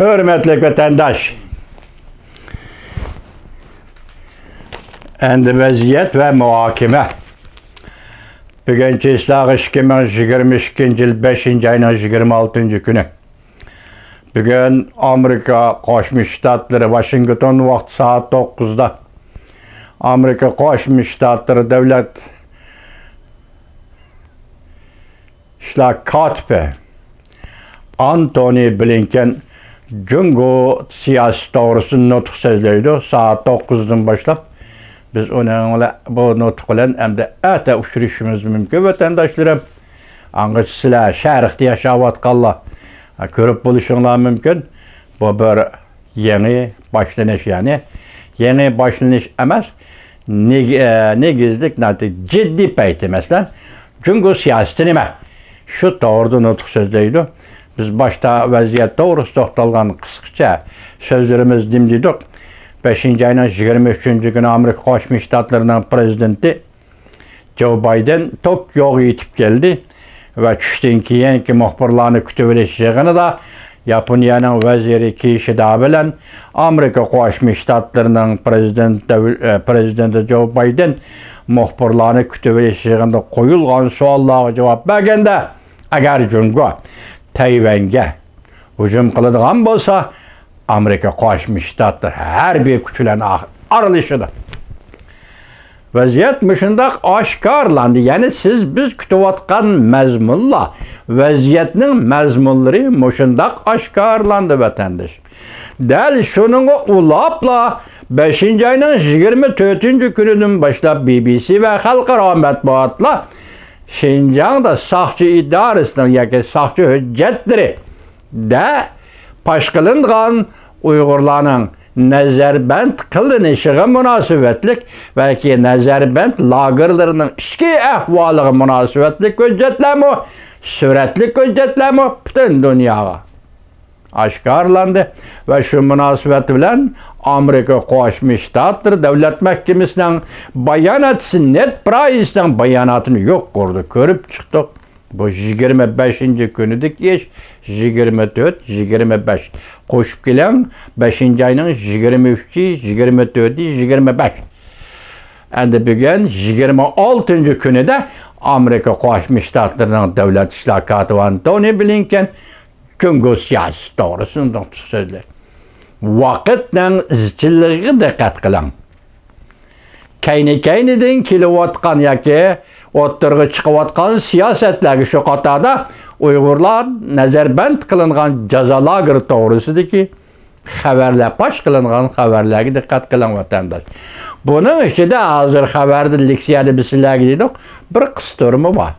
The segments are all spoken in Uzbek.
Hürmetli vatandaş. Endi vaziyet ve muhakeme. Bugünkü İslah 2022 yıl 5. ayının 26. günü. Bugün Amerika Qo'shma Shtatları Washington vaqti saat 9'da. Amerika Qo'shma Shtatları Davlat İshlar kotibi Antony Blinken Jungo siyasi to'g'risida nutq so'zlaydi. Saat 9'dan boshlab biz onunla bu nutq bilan hamda ata uchrashishimiz mumkin. Vatandaşlarım, angaç sizlar sharqda yashayotganlar ko'rib bo'lishinglar mumkin. Bu bir yangi boshlanish, ya'ni yangi boshlanish emas, negizlik jiddiy payt emaslar. Jungo siyosati nima? Shu to'g'rida nutq so'zlaydi. Biz boshda vaziyat to'g'risida to'xtalgan qisqacha so'zlarimiz dimdidik. 5. ayının 23. günü Amerika Qo'shma Shtatlarining prezidenti Joe Biden Tokyoga yetib keldi ve tushdan keyingi muxbirlarni kutib olish yig'inida Yaponiyaning vaziri Kishida bilan Amerika Qo'shma Shtatlarining prezidenti Joe Biden muxbirlarni kutib olish yig'inida qo'yilgan savollarga javob berganda, agar Jungo Tayvanga hujum qiladigan bo'lsa, Amerika Qo'shma Shtatlar harbiy kuchlarni aralashidir. Vaziyat shunday oshkorlandi. Ya'ni siz biz kutayotgan mazmunlar, vaziyatning mazmunlari shunday oshkorlandi vatandaş. Dal shuning ulapla 5. ayning 24. kunidan boshlab BBC ve xalqaro matbuotlar Şinjan'da saqchi idorasining yoki saqchi hujjatlari da pash qilingan Uyg'urlarning nazarband qilinishiga munosabatlik yoki nazarband lagerlarining ichki ahvoliga munosabatlik hujjatlarmi, suratlik hujjatlarmi butun dunyoga oshkorlandi ve şu munosabat bilan Amerika Qo'shma Shtatlar Davlat Mahkamasining bayonotchisi Ned Price'ning bayonotini yo'q qildi, ko'rib chiqdik. Bu 25. kunidik ish, 24, 25. Qo'shib keling 5. ayning 23, 24, 25. Endi bugun 26. kunida Amerika Qo'shma Shtatlarining davlat ishlar kotibi Antony Blinken Jungo siyosati to'g'risida so'zlar. Vaqtning izchilligiga diqqat qiling. Kayni-kaynidan kelayotgan yoki o'ttirg'i chiqayotgan siyosatlarga shu qatorda Uyg'urlar nazarband qilingan jazo lageri to'g'risidagi xabarlar, pash qilingan xabarlarga diqqat qiling vatandaş. Buning ichida hozir xabarda leksiyada bizlarga dedik, bir qistirma bor.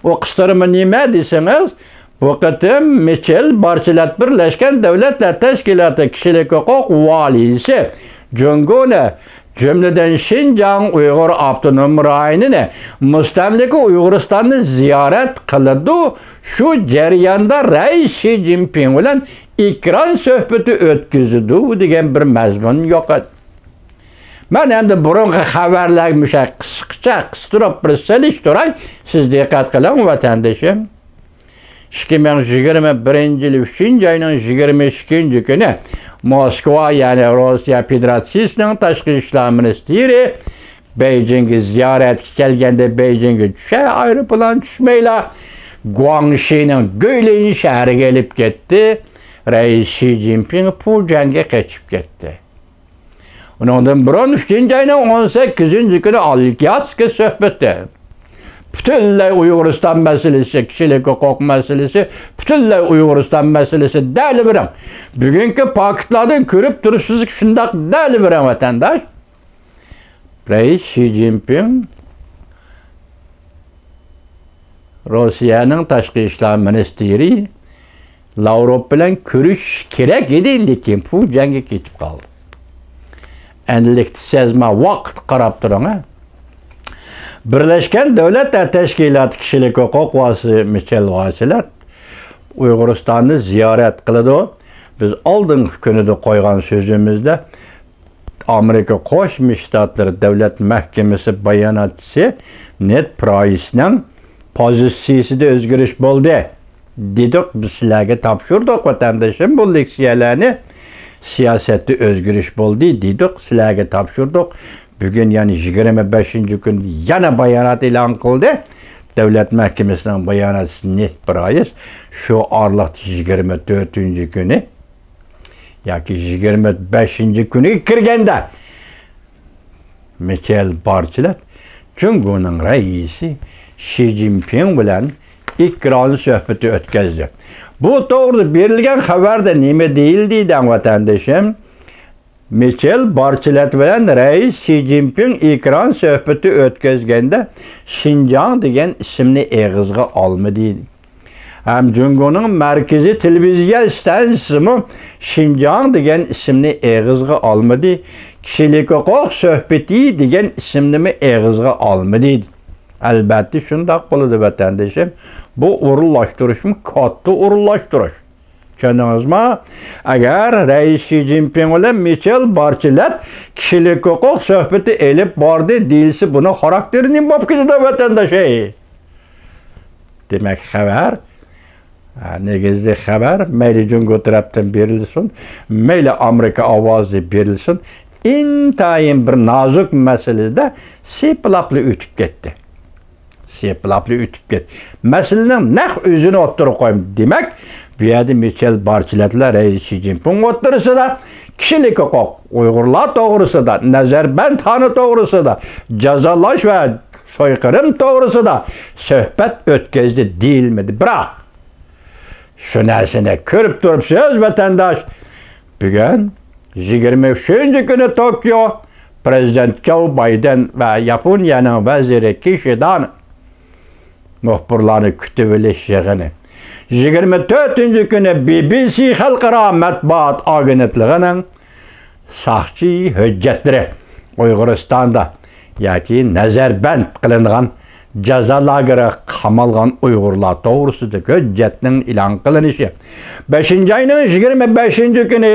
O qistirma nima desangiz, bu qatim Mitchell Barchilat Birlashgan Davlatlar Tashkiloti kishilik huquq valisi Jungoni cümleden Şinjan Uyghur Avtonom rayonini mustamlika Uyg'uristonni ziyorat qildi. Shu jarayonda Rais Xi Jinping bilan ekran suhbati o'tkazdi degan bir mazmun yo'q. Men endi burungi xabarlar qisqacha qistirib bir solishtiray, siz diqqat qiling vatandoshim. 2021 yıl 3. ayının 22. günü Moskva, yani Rusya Federasyası'nın Tashqi ishlar ministri Beijing'e ziyaretga kelganda Beijing'e aeroplan tushmayla Guangxi'ning Guilin shahriga kelib ketdi. Rais Xi Jinping Fujian'ga qochib ketdi. Undan burun 3. ayının 18. günü Alyaska suhbati. Bütünlüğü Uyg'uriston meselesi, kishilik huquq meselesi, bütünlüğü Uyg'uriston meselesi deli birim. Bugünkü paketlardan ko'rib turibsiz, shundoq deli birim vatandaş. Rais Xi Jinping Rossiyaning tashqi ishlar ministri Lavrov bilan ko'rish kerak edi, lekin Fujian'ga ketib qoldi. Endilikda sezma vaqt qarab turing. Birleşken Devletler Teşkilatı kishilik huquq valisi Mitchell Vasiler Uyg'uristonni ziyorat qildi. Biz oldingi kunida qo'ygan so'zimizda Amerika Qo'shma Shtatlari Davlat Mahkamasi bayonotchisi Ned Price'ning pozitsiyasida o'zgarish bo'ldi. dedik biz sizlarga topshirdik vatandoshim bu leksiyalarni siyosatda o'zgarish bo'ldi dedik sizlarga topshirdik. Bugun yani 25. kun yana bayonot e'lon qildi. Davlat mahkamasining bayonoti net bir oz shu orliq 24 kuni yoki 25 kuniga kirganda Michel Bachelet Jungo'ning raisi Xi Jinping bilan ekran suhbati o'tkazdi. Bu to'g'rida berilgan xabarda nima deyildi degan vatandoshim? Michel Bachelet bilan rais Xi Jinping ekran suhbati o'tkazganda Xinjiang degan ismni eg'izga olmadi. Ham Jungo'ning markaziy televiziya stansiyasi Xinjiang degan ismni eg'izga olmadi. Kishilik huquq suhbati degan ismni eg'izga olmadi. Albatta shunday bo'ladi vatandoshim. Bu o'rinlashtirishmi katta o'rinlashtirish. Tushundingizmi? Agar rais Xi Jinping bilan Michel Bachelet kishilik huquq suhbati elib bordi deyilsa, buni xarakterini bo'lib ketadi vatandoshim. Demak, xabar negizli xabar mayli Jungo tarafdan berilsin, mayli Amerika ovozi berilsin, intayin bir nozik masalada seplapli o'tib ketdi. Seplapli o'tib ketdi. Masalaning naq o'zini o'ttirib qo'yim. Demak, bu yerda Michel Bacheletlar rais Xi Jinping o'ttirisida kishilik huquq, Uyg'urlar to'g'risida, Nazarband xoni to'g'risida, jazolash va so'yqirim to'g'risida suhbat o'tkazdi deyilmadi. Biroq shu narsani ko'rib turibsiz vatandosh. Bugun 23 kuni Tokio Prezident Joe Biden va Yaponiyaning vaziri Kishidan muxbirlarni kutib olish yig'ini. 24 kuni BBC xalqaro matbuot agentligining soqchi hujjatlari Uyg'uristonda yoki Nazarband qilingan jazo lageri qamalgan Uyg'urlar to'g'risida hujjatning e'lon qilinishi. 5-oyning 25 kuni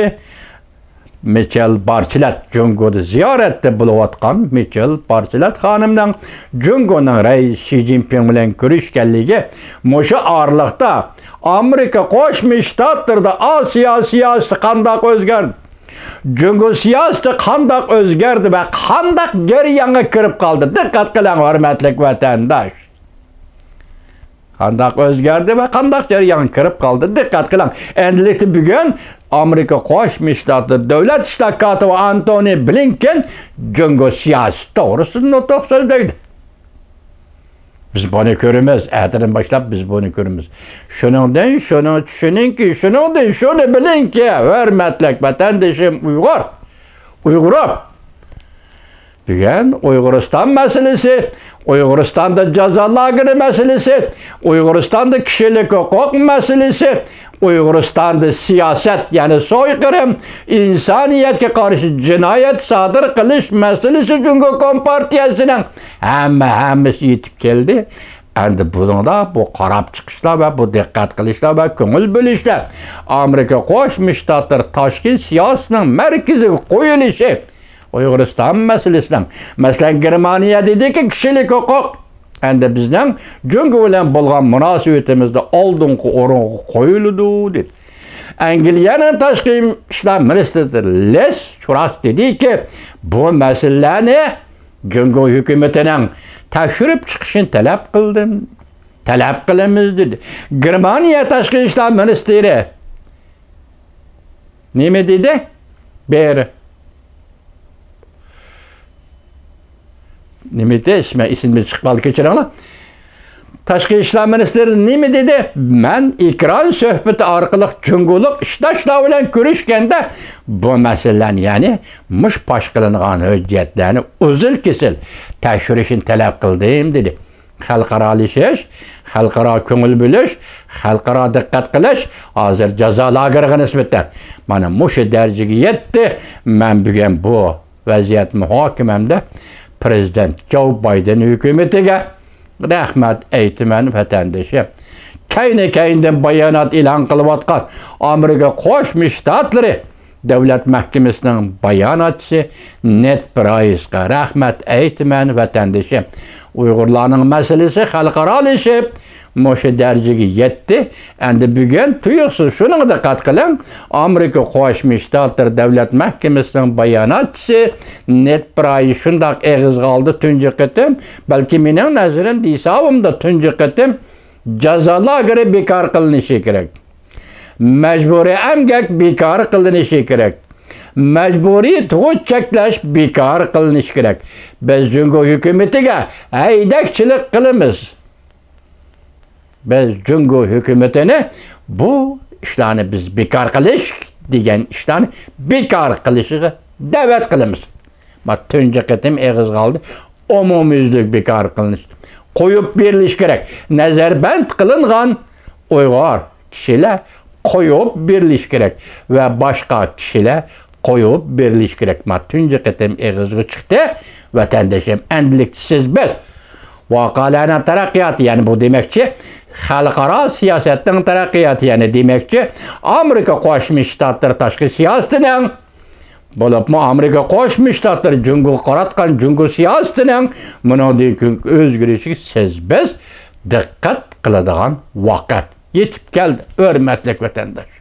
Michel Bachelet Jungo'da ziyoratda bo'layotgan Michel Bachelet xonimning Jungo'ning rais Xi Jinping bilan ko'rishganligi mushu orliqda Amerika Qo'shma Shtatlarida Osiyo siyosati qanday o'zgardi? Jungo siyosati qanday o'zgardi va qanday jarayonga kirib qoldi? Diqqat qiling, hurmatli vatandosh. Qanday o'zgardi va qanday jarayonga kirib qoldi? Diqqat qiling. Endilikda bugun Amerika Qo'shma Shtatlar davlat ishlar kotibi Antony Blinken Jungo siyosati to'g'risida nutq so'zlaydi. Biz buni ko'ramiz, ertadan boshlab biz buni ko'ramiz. Shuningdek, shuni tushuningki, shuningdek, shuni bilingki, hurmatli vatandoshim Uyg'ur. Bugun Uyg'uriston masalasi, Uyg'uristonda jazo lageri masalasi, Uyg'uristonda kishilik huquq masalasi, Uyg'uristonda siyosat, ya'ni so'yqirim, insoniyatga qarshi jinoyat sodir qilish masalasi Jungo Kompartiyasining hammasi yetib keldi. Endi bunda bu qarab chiqishlar va bu diqqat qilishlar va ko'ngil bo'lishlar Amerika Qo'shma Shtatlar tashqi siyosatining markaziga qo'yilishi Uyg'uriston masalasidan. Masalan, Germaniya dediki kishilik huquq. Endi bizning Jungo bilan bo'lgan munosabatimizda oldingi o'ringa qo'yildi dedi. Angliyaning tashqi ishlar ministri Les Truss dediki, bu masalalarni Jungo hukumatining tekshirib chiqishini talab qilamiz dedi. Germaniya tashqi ishlar ministri nima dedi? Nimede ismi çıkmalı keçirenler. Tashqi ishlar ministri nima dedi? Men ekran suhbati orqali Jungo'liq ishdoshlar bilan ko'rishganda bu masalalarni, ya'ni mush pash qilingan hujjatlarni uzil-kesil tekshirishni talab qildim dedi. Xalqaralashish, xalqaro ko'ngil bo'lish, xalqaro diqqat qilish hozir jazo lageriga nisbatan mana mushu darajaga yetdi. Men bugun bu vaziyat muhokamamda Prezident Joe Biden hukumatiga rahmat aytaman vatandoshim. Kayni-kayindan bayonot e'lon qilayotgan Amerika Qo'shma Shtatlari davlat mahkamasining bayonotchisi Ned Price'ga rahmat aytaman vatandoshim. Uyg'urlarning masalasi xalqaralashib, moşu dercigi yetti. Endi bugün tuyuqsiz şunun dikkat kılın. Amerika Qo'shma Shtatlar Davlat Mahkemesining bayonotchisi net bir şundaq egiz qaldı tunji qitim. Balki mening nazarim deysavimda tunji qitim jazolar göre bekar qilinishi kerak. Mecburi emgak bekar qilinishi kerak. Mecburi tug'ut cheklash bekar qilinishi kerak. Biz Jungo hukumatiga haydakchilik qilamiz. Biz Jungo hukumatini bu ishlarni biz bekar qilish degan ishlarni bekar qilishiga da'vat qilamiz. Mat tunji qitim eg'iz qoldi. Umumyuzlik bekar qilinish. Qo'yib berilish kerak. Nazarband qilingan Uyg'ur kishilar qo'yib berilish kerak va boshqa kishilar qo'yib berilish kerak. Mat tunji qitim eg'izga chiqdi. Vatandoshim endilikchisiz biz. Voqealarning taraqqiyoti, ya'ni bu demakchi xalqaro siyosatning taraqqiyoti, ya'ni demakchi Amerika Qo'shma Shtatlar tashqi siyosatining bo'libmi Amerika Qo'shma Shtatlar Jungo qaratgan Jungo siyosatining bundan o'zgarishiga siz biz diqqat qiladigan vaqt yetib keldi, hurmatli vatandosh.